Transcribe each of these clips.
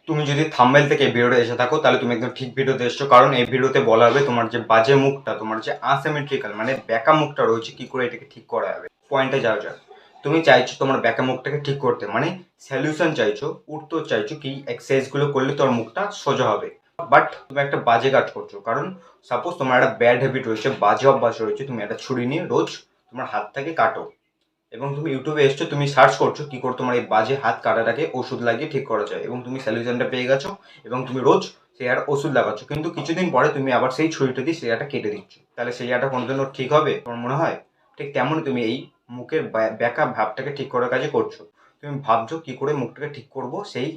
তুমি যদি থাম্বনেল থেকে এই ভিডিওটা এসে থাকো তাহলে তুমি একদম ঠিক ভিডিওতে এসছো, কারণ এই ভিডিওতে বলা হবে তোমার যে বাজে মুখটা, তোমার যে আসিমেট্রিক্যাল মানে ব্যাকা মুখটা রয়েছে কি করে এটাকে ঠিক করা যাবে। পয়েন্টে যাওয়া যাক। তুমি চাইছো তোমার ব্যাকা মুখটাকে ঠিক করতে, মানে সলিউশন চাইছো, উত্তর চাইছো কি এক্সারসাইজগুলো করলে তোমার মুখটা সোজা হবে। বাট তুমি একটা বাজে কাজ করছো, কারণ সাপোজ তোমার একটা ব্যাড হ্যাবিট রয়েছে, বাজে অভ্যাস রয়েছে, তুমি একটা ছুরি নিয়ে রোজ তোমার হাতটাকে কাটো এবং তুমি ইউটিউবে এসছো, তুমি সার্চ করছো কি করে তোমার এই বাজে হাত কাটাটাকে ওষুধ লাগিয়ে ঠিক করা যায় এবং তুমি সলিউশনটা পেয়ে গেছো এবং তুমি রোজ সেই একটা ওষুধ লাগাচ্ছ, কিন্তু কিছুদিন পরে তুমি আবার সেই ছুরিটা দিয়ে সেই একটা কেটে দিচ্ছ, তাহলে সেই একটা কোনোদিনও ঠিক হবে তোমার মনে হয়? ঠিক তেমনই তুমি এই মুখের ব্যাকা ভাবটাকে ঠিক করার কাজে করছো। তুমি ভাবছো কি করে মুখটাকে ঠিক করবো, সেই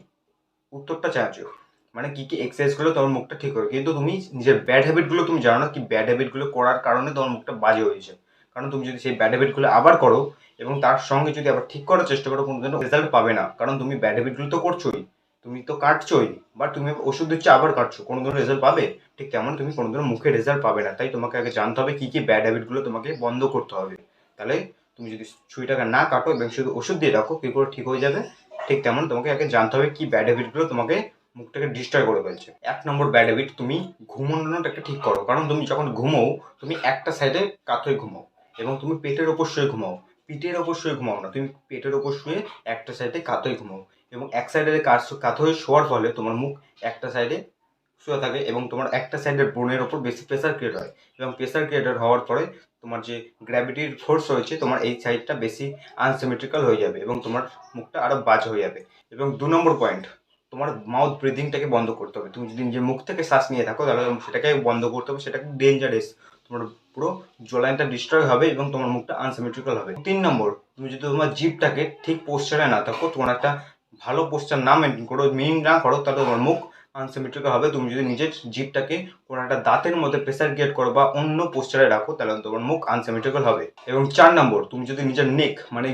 উত্তরটা চাইছো, মানে কি কি এক্সারসাইজগুলো তোমার মুখটা ঠিক হবে, কিন্তু তুমি নিজের ব্যাড হ্যাবিটগুলো তুমি জানো না কি ব্যাড হ্যাবিটগুলো করার কারণে তোমার মুখটা বাজে হয়েছে। কারণ তুমি যদি সেই ব্যাড হ্যাবিটগুলো আবার করো এবং তার সঙ্গে যদি আবার ঠিক করার চেষ্টা করো, কোনোদিনও রেজাল্ট পাবে না, কারণ তুমি ব্যাড হ্যাবিটগুলো তো করছোই, তুমি তো কাটছোই, বাট তুমি ওষুধ দিচ্ছ আবার কাটছো, কোনোদিনও রেজাল্ট পাবে? ঠিক তেমন তুমি কোনোদিনও মুখে রেজাল্ট পাবে না। তাই তোমাকে আগে জানতে হবে কি কি ব্যাড হ্যাবিটগুলো তোমাকে বন্ধ করতে হবে, তাহলে তুমি যদি ছুরিটাকে না কাটো এবং শুধু ওষুধ দিয়ে রাখো কি করে ঠিক হয়ে যাবে। ঠিক তেমন তোমাকে আগে জানতে হবে কি ব্যাড হ্যাবিটগুলো তোমাকে মুখটাকে ডিস্ট্রয় করে ফেলছে। 1 নম্বর ব্যাড হ্যাবিট, তুমি ঘুমানোটাকে ঠিক করো, কারণ তুমি যখন ঘুমোও তুমি একটা সাইডে কাত হয়ে ঘুমাও এবং তুমি পেটের ওপর শুয়ে ঘুমাও, পিঠের ওপর শুয়ে ঘুমাও না, তুমি পেটের ওপর শুয়ে একটা সাইডে কাত হয়ে ঘুমাও এবং এক সাইডে কাত হয়ে শোয়ার ফলে তোমার মুখ একটা সাইডে শুয়ে থাকে এবং তোমার একটা সাইডের বোনের ওপর বেশি প্রেসার ক্রিয়েট হয় এবং প্রেসার ক্রিয়েটেড হওয়ার পরে তোমার যে গ্র্যাভিটির ফোর্স রয়েছে তোমার এই সাইডটা বেশি আনসিমেট্রিক্যাল হয়ে যাবে এবং তোমার মুখটা আরও বাজে হয়ে যাবে। এবং 2 নম্বর পয়েন্ট, তোমার মাউথ ব্রিদিংটাকে বন্ধ করতে হবে। তুমি যদি নিজের মুখ থেকে শ্বাস নিয়ে থাকো তাহলে সেটাকে বন্ধ করতে হবে, সেটাকে ডেঞ্জারাস, তোমার পুরো জলাইনটা ডিস্ট্রয় হবে এবং তোমার মুখটা আনসিমেট্রিক্যাল হবে। 3 নম্বর, তুমি যদি তোমার জিভটাকে ঠিক পোস্টারে না থাকো, তোমার একটা ভালো পোস্টার না মেনটেন করো, মিম না করো, তাহলে তোমার মুখ আনসিমেট্রিক্যাল হবে। তুমি যদি নিজের জিভটাকে কোনো একটা দাঁতের মধ্যে প্রেসার ক্রিয়েট করো বা অন্য পোস্টারে রাখো তাহলে তোমার মুখ আনসিমেট্রিক্যাল হবে। এবং 4 নম্বর, তুমি যদি নিজের নেক মানে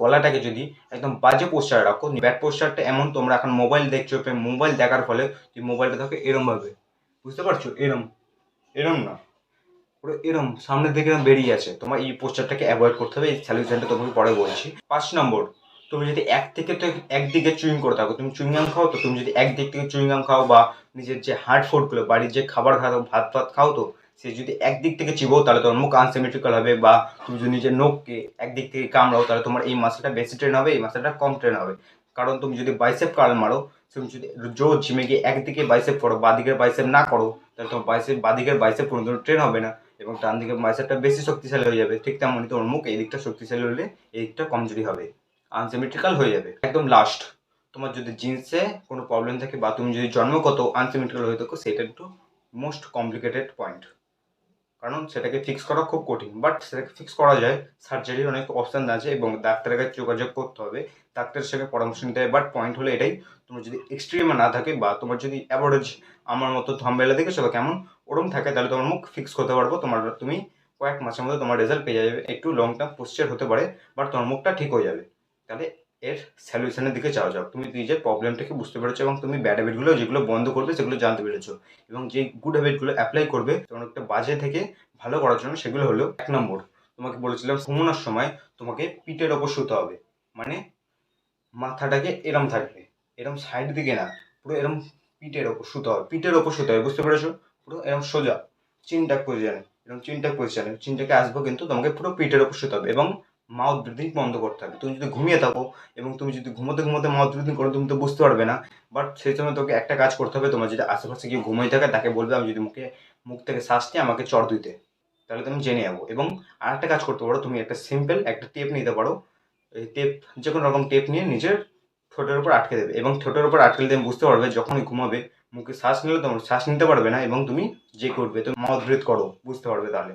গলাটাকে যদি একদম বাজে পোস্টারে রাখো, ব্যাড পোস্টারটা এমন, তোমরা এখন মোবাইল দেখছো, মোবাইল দেখার ফলে তুমি মোবাইলটা থাকে এরম ভাবে, বুঝতে পারছো, এরম এরম না, পুরো এরম সামনের দিকে এরম বেরিয়ে আছে, তোমার এই পোস্টারটাকে অ্যাভয়েড করতে হবে। এই সলিউশনটা তোমাকে পরে বলছি। 5 নম্বর, তুমি যদি একদিকে চুইং করে থাকো, তুমি চুইংগাম খাও, তো তুমি যদি একদিক থেকে চুইংগাম খাও বা নিজের যে হার্ড ফুডগুলো বাড়ির যে খাবার খাও, ভাত ভাত খাও, তো সে যদি একদিক থেকে চিবো তাহলে তোমার মুখ আনসিমেট্রিক্যাল হবে, বা তুমি যদি নিজের নোখকে একদিক থেকে কামড়াও তাহলে তোমার এই মাসেলটা বেশি ট্রেন হবে, এই মাসেলটা কম ট্রেন হবে। কারণ তুমি যদি বাইসেপ কার্ল মারো, তুমি যদি রোজ জিমে গিয়ে একদিকে বাইসেপ করো, বাদিকের বাইসেপ না করো, তাহলে তোমার বাদিকের বাইসেপ কোনোদিনও ট্রেন হবে না এবং ডান দিকের বাইসেপটা বেশি শক্তিশালী হয়ে যাবে। ঠিক তেমনই তোমার মুখ এই দিকটা শক্তিশালী হলে এই দিকটা কমজোরি হবে, আনসিমেট্রিক্যাল হয়ে যাবে। একদম লাস্ট, তোমার যদি জিন্সে কোনো প্রবলেম থাকে বা তুমি যদি জন্মগত আনসিমেট্রিক্যাল হয়ে থাকো, সেটা একটু মোস্ট কমপ্লিকেটেড পয়েন্ট, কারণ সেটাকে ফিক্স করা খুব কঠিন, বাট সেটাকে ফিক্স করা যায়। সার্জারির অনেক অপশান আছে এবং ডাক্তারের কাছে যোগাযোগ করতে হবে, ডাক্তারের সঙ্গে পরামর্শ নিতে হবে। বাট পয়েন্ট হলো এটাই, তোমার যদি এক্সট্রিমে না থাকে বা তোমার যদি অ্যাভারেজ আমার মতো থাম্বনেলে দেখেছো কেমন ওরম থাকে, তাহলে তোমার মুখ ফিক্স করতে পারবো। তুমি কয়েক মাসের মধ্যে তোমার রেজাল্ট পেয়ে যাবে। একটু লং টার্ম পোস্টার হতে পারে, বাট তোমার মুখটা ঠিক হয়ে যাবে। তাহলে এর সলিউশনের দিকে যাওয়া যাক। তুমি নিজের প্রবলেমটাকে বুঝতে পেরেছো এবং তুমি ব্যাড হ্যাবিটগুলো যেগুলো বন্ধ করবে সেগুলো জানতে পেরেছো এবং যে গুড হ্যাবিটগুলো অ্যাপ্লাই করবে তোমার একটা বাজে থেকে ভালো করার জন্য, সেগুলো হলো 1 নম্বর, তোমাকে বলেছিলাম ঘুমানোর সময় তোমাকে পিঠের ওপর শুতে হবে, মানে মাথাটাকে এরম থাকবে, এরম সাইড দিকে না, পুরো এরম পিঠের ওপর শুতে হবে, পিঠের ওপর শুতে হবে, বুঝতে পেরেছো? পুরো এরম সোজা চিনটাক পজিশনে, এরম চিনটাক পজিশনে চিনটাকে আসবো, কিন্তু তোমাকে পুরো পিঠের ওপর শুতে হবে এবং মাউথ ব্রিদিং বন্ধ করতে হবে। তুমি যদি ঘুমিয়ে থাকো এবং তুমি যদি ঘুমোতে ঘুমোতে মাউথ ব্রিদিং করো, তুমি তো বুঝতে পারবে না। বাট সেই সময় তোকে একটা কাজ করতে হবে, তোমার যদি আশেপাশে কেউ ঘুমিয়ে থাকে তাকে বলবে আমি যদি মুখ থেকে শ্বাস নিয়ে আমাকে চড় দিতে, তাহলে তুমি জেনে যাবো। এবং আরেকটা কাজ করতে পারো, তুমি একটা সিম্পল একটা টেপ নিতে পারো, এই টেপ যে কোনো রকম টেপ নিয়ে নিজের ঠোঁটের উপর আটকে দেবে এবং ঠোঁটের উপর আটকে দিলে তুমি বুঝতে পারবে যখনই ঘুমাবে মুখে শ্বাস নিলে তোমার শ্বাস নিতে পারবে না এবং তুমি যে করবে তুমি মাউথ ব্রিথ করো, বুঝতে পারবে তাহলে।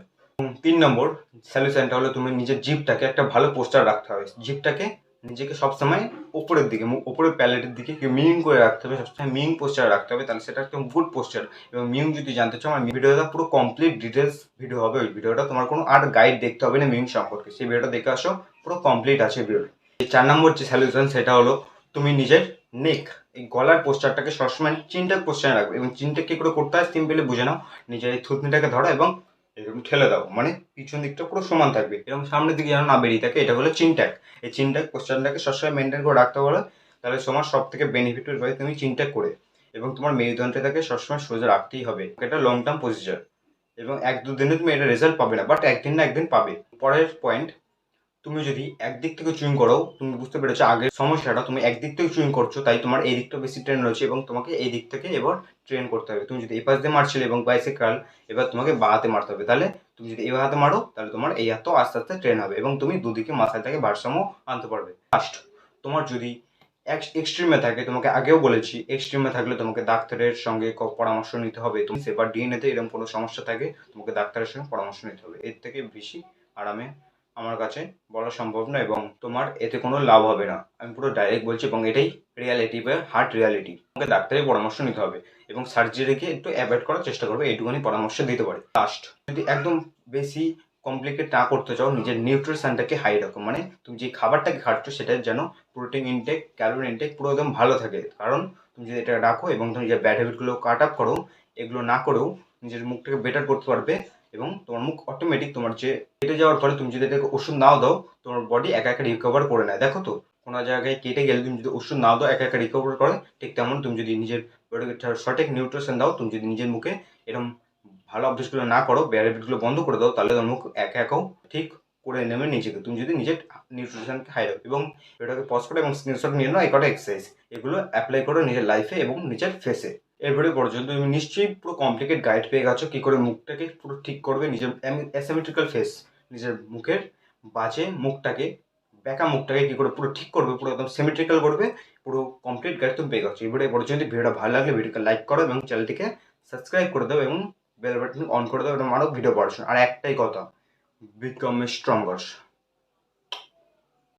3 নম্বর সলিউশনটা হলো তুমি নিজের জিভটাকে একটা ভালো পোস্টার রাখতে হবে, জিভটাকে নিজেকে সবসময় ওপরের দিকে, ওপরের প্যালেটের দিকে মিং করে রাখতে হবে, সবসময় মিং পোস্টার রাখতে হবে, তাহলে সেটা একটা গুড পোস্টার। এবং মিং যদি জানতে চাও, আমার ভিডিওটা পুরো কমপ্লিট ডিটেলস ভিডিও হবে, ওই ভিডিওটা তোমার কোনো আর গাইড দেখতে হবে না মিং সম্পর্কে, সেই ভিডিওটা দেখে আসো, পুরো কমপ্লিট আছে ভিডিওটা। 4 নম্বর যে সলিউশন সেটা হলো তুমি নিজের নেক এই গলার পোস্টারটাকে সবসময় চিনটাক পোস্টারে রাখবে এবং চিনটাক কি করে করতে হয় সিম্পলি বুঝে নাও। নিজের এই থুতনিটাকে ধরো এবং এরকম ঠেলে দাও, মানে পিছন দিকটা পুরো সমান থাকবে এবং সামনের দিকে যেন না বেরিয়ে থাকে, এটা হলো চিনটাক। এই চিনটাক পোস্টারটাকে সবসময় মেনটেন করে রাখতে পারো, তাহলে তোমার সব থেকে বেনিফিট হবে তুমি চিন্তা করে, এবং তোমার মেরুদণ্ডটাকে সবসময় সোজা রাখতেই হবে। এটা লং টার্ম প্রসিজার, এবং 1-2 দিনে তুমি এটা রেজাল্ট পাবে না, বাট একদিন না একদিন পাবে। পরের পয়েন্ট, তুমি যদি একদিক থেকে চুইং করো, তুমি বুঝতে পেরেছো আগের সমস্যাটা, তুমি একদিক থেকে চুইং করছো তাই তোমার এই দিকটা বেশি ট্রেন রয়েছে, এবং তোমাকে এই দিক থেকে এবার ট্রেন করতে হবে। তুমি যদি এই পাশ দিয়ে মারছিলে এবং বাইসেক্রাল, এবার তোমাকে বাঁ হাতে মারতে হবে। তাহলে তুমি যদি এই হাতে মারো তাহলে তোমার এই হাতও আস্তে আস্তে ট্রেন হবে, এবং তুমি দুদিকে মাথায় থেকে ভারসাম্য আনতে পারবে। লাস্ট, তোমার যদি এক্সট্রিমে থাকে, তোমাকে আগেও বলেছি এক্সট্রিমে থাকলে তোমাকে ডাক্তারের সঙ্গে পরামর্শ নিতে হবে। তুমি সেবার ডিএনএতে এরকম কোনো সমস্যা থাকে, তোমাকে ডাক্তারের সঙ্গে পরামর্শ নিতে হবে। এর থেকে বেশি আরামে আমার কাছে বলা সম্ভব না, এবং তোমার এতে কোনো লাভ হবে না। আমি পুরো ডাইরেক্ট বলছি, এবং এটাই রিয়ালিটি বা হার্ট রিয়ালিটি। তোমাকে ডাক্তারের পরামর্শ নিতে হবে, এবং সার্জারিকে একটু অ্যাভয়েড করার চেষ্টা করবে, এইটুকুনি পরামর্শ দিতে পারে। লাস্ট, যদি একদম বেশি কমপ্লিকেট না করতে চাও, নিজের নিউট্রিশনটাকে হাই রাখো, মানে তুমি যে খাবারটাকে খাচ্ছ সেটা যেন প্রোটিন ইনটেক, ক্যালোরি ইনটেক পুরো একদম ভালো থাকে। কারণ তুমি যদি এটা রাখো এবং তুমি যে ব্যাড হ্যাবিটগুলো কাট আপ করো, এগুলো না করেও নিজের মুখটাকে বেটার করতে পারবে, এবং তোমার মুখ অটোমেটিক তোমার যে কেটে যাওয়ার পরে তুমি যদি এটাকে ওষুধ নাও দাও, তোমার বডি একা একা রিকভার করে নেয়। দেখো তো, কোনো জায়গায় কেটে গেলে তুমি যদি ওষুধ নাও দাও, একা একা রিকভার করে। ঠিক তেমন তুমি যদি নিজের বডিকে সঠিক নিউট্রিশন দাও, তুমি যদি নিজের মুখে এরকম ভালো অভ্যাসগুলো না করো, ব্যাড হ্যাবিটগুলো বন্ধ করে দাও, তাহলে তোমার মুখ একা একাও ঠিক করে নেবে নিজেকে। তুমি যদি নিজের নিউট্রিশনকে হাই রাখো, এবং এটাকে পজ করো এবং স্ক্রিনশট নিয়ে নাও এই কটা এক্সারসাইজ, এগুলো অ্যাপ্লাই করো নিজের লাইফে এবং নিজের ফেসে। এরপরে পর্যন্ত তুমি নিশ্চয়ই পুরো কমপ্লিকেট গাইড পেয়ে গেছো কী করে মুখটাকে পুরো ঠিক করবে, নিজের অ্যাসিমেট্রিক্যাল ফেস, নিজের মুখের বাজে মুখটাকে, বেঁকা মুখটাকে কী করে পুরো ঠিক করবে, পুরো একদম সিমেট্রিক্যাল করবে, পুরো কমপ্লিট গাইড তুমি পেয়ে গেছো। এবারে পর্যন্ত ভিডিওটা ভালো লাগলে ভিডিওকে লাইক করো এবং চ্যানেলটিকে সাবস্ক্রাইব করে দাও, এবং বেল বাটন অন করে দাও, এবং আরও ভিডিও পড়াশোনা। আর একটাই কথা, বিকাম স্ট্রঙ্গার।